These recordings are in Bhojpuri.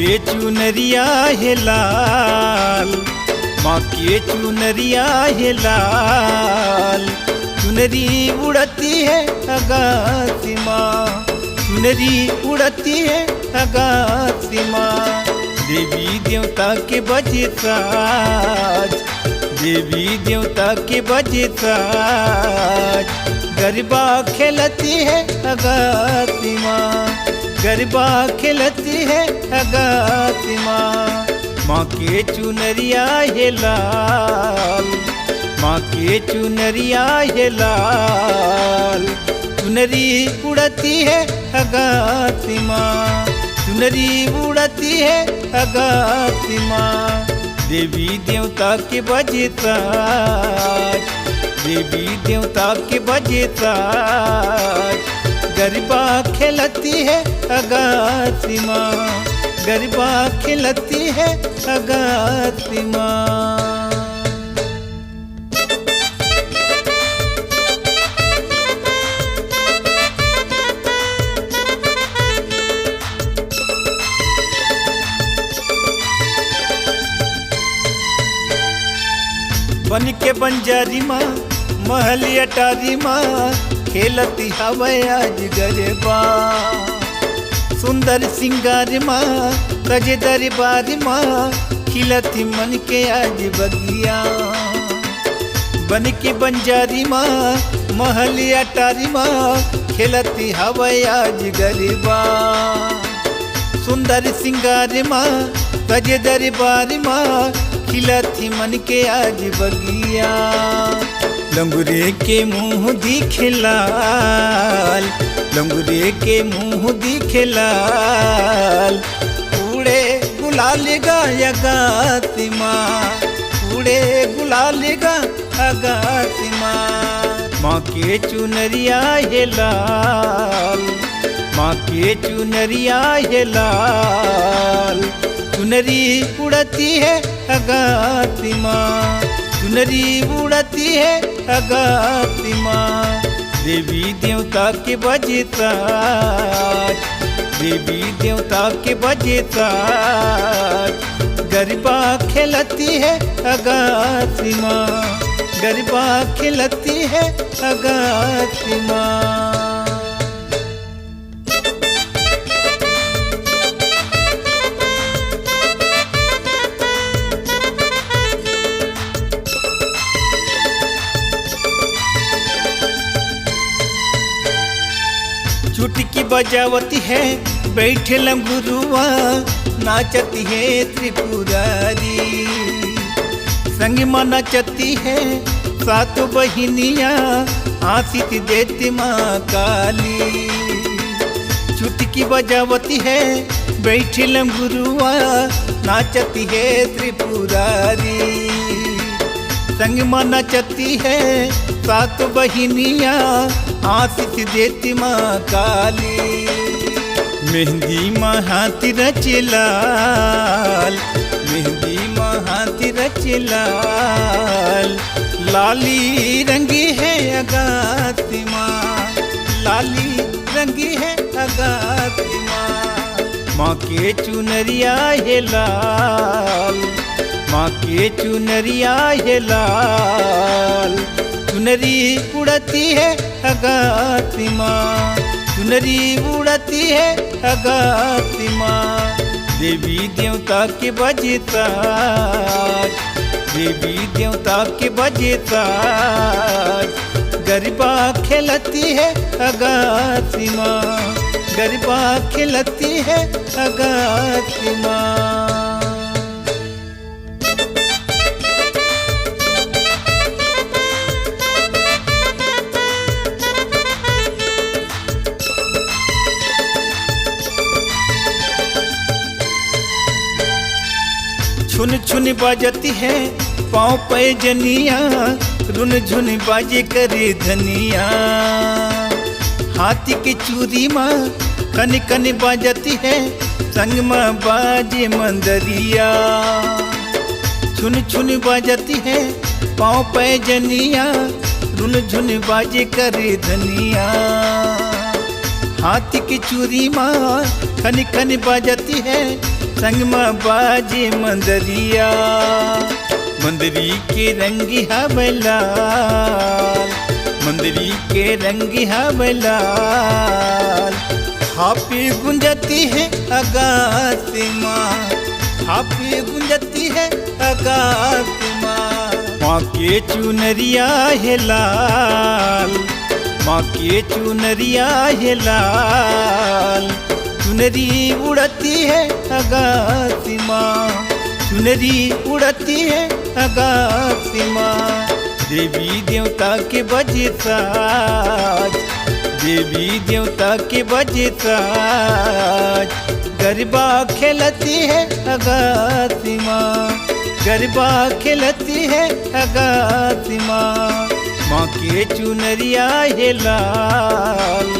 के चुनरिया है लाल, माँ के चुनरिया है लाल। चुनरी उड़ती है आकाशी माँ, चुनरी उड़ती है आकाशी माँ। देवी देवता के बजे साज, देवी देवता के बजे साज। गरबा खेलती है आकाशी माँ, गरबा खेलती है आकाशी माँ। माँ के चुनरिया है लाल, माँ के चुनरिया है लाल। चुनरी उड़ती है आकाशी माँ, चुनरी उड़ती है आकाशी माँ। देवी देवता के बजे साज, देवी देवता के बजे साज। गरबा खेलती है आकाशी माँ, गरबा खेलती है आकाशी माँ। बन के बंजारी माँ महल अटारी माँ, खेलती हवे आज गरबा। सुंदर सिंगार माँ सजे दरबार माँ, खिलती मन के आज बगिया। बन के बंजारी माँ महल अटारी माँ, खेलती हवे आज गरबा। सुंदर सिंगार माँ सजे दरबार माँ, खिलती मन के आज बगिया। लंगुरे के मुँह दिखे लाल, लंगुरे के मुँह दिखे लाल। उड़े गुलाल गाया गाती माँ, उड़े गुलाल गाती माँ। माँ के चुनरिया है लाल, माँ के चुनरिया है लाल। चुनरी उड़ती है आकाशी माँ, चुनरी उड़ती है आकाशी माँ। देवी देवता के बजे साज, देवी देवता के बजे साज। गरबा खेलती है आकाशी माँ, गरबा खेलती है आकाशी माँ। चुटकी बजावती है बैठे लंगुरुआ, नाचती है त्रिपुरारी। संग माँ नाचती है सातों बहिनियाँ, आशीष देती माँ काली। चुटकी बजावती है बैठे लंगुरुआ, नाचती है त्रिपुरारी। संग माँ नाचती है सातों बहिनियाँ, आशीष देती माँ काली। मेहंदी माँ हाथ रचे लाल, मेहंदी माँ हाथ रचे लाल। लाली रंगी है आकाशी माँ, लाली रंगी है आकाशी माँ। माँ के चुनरिया है लाल, माँ के चुनरिया है लाल। चुनरी उड़ती है आकाशी माँ, चुनरी उड़ती है आकाशी माँ। देवी देवता के बजे साज, देवी देवता के बजे साज। गरबा खेलती है आकाशी माँ, गरबा खेलती है आकाशी माँ। छुन छुन बाजती है पाँव पे जनिया, रुन झुन बाजे करे धनिया। हाथी की चूड़ी माँ कन कन बाजती है, संग माँ बाजे मंदरिया। छुन छुन बाजती है पाँव पे जनिया, रुन झुन बाजे करे धनिया। हाथी की चूड़ी माँ खन खन बाजती है, संग में बाजे मंदरिया। मंदरी के रंगी लाल, मंदरी के रंगी लाल। हापी गुंजती है आकाश माँ, हापी गुंजती है आकाश माँ। माँ के चुनरिया है लाल, माँ के चुनरिया है लाल। चुनरी उड़ती है आकाश माँ, चुनरी उड़ती है आकाश माँ। देवी देवता के बजे साज, देवी देवता के बजे साज। गरबा खेलती है आकाश माँ, गरबा खेलती है आकाश माँ। माँ के चुनरिया है लाल,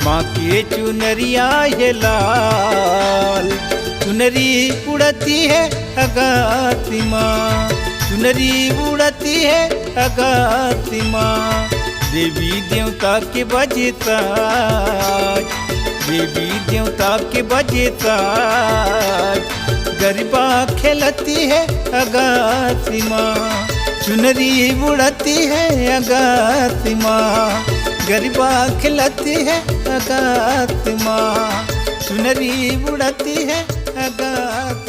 माँ के चुनरिया है लाल। चुनरी उड़ती है आकाश माँ, चुनरी उड़ती है आकाश माँ। देवी देवता के बजे साज, देवी देवता के बजे साज। गरबा खेलती है आकाश माँ, चुनरी उड़ती है आकाश माँ। गरबा खिलती है आकाश माँ, चुनरी उड़ती है आकाश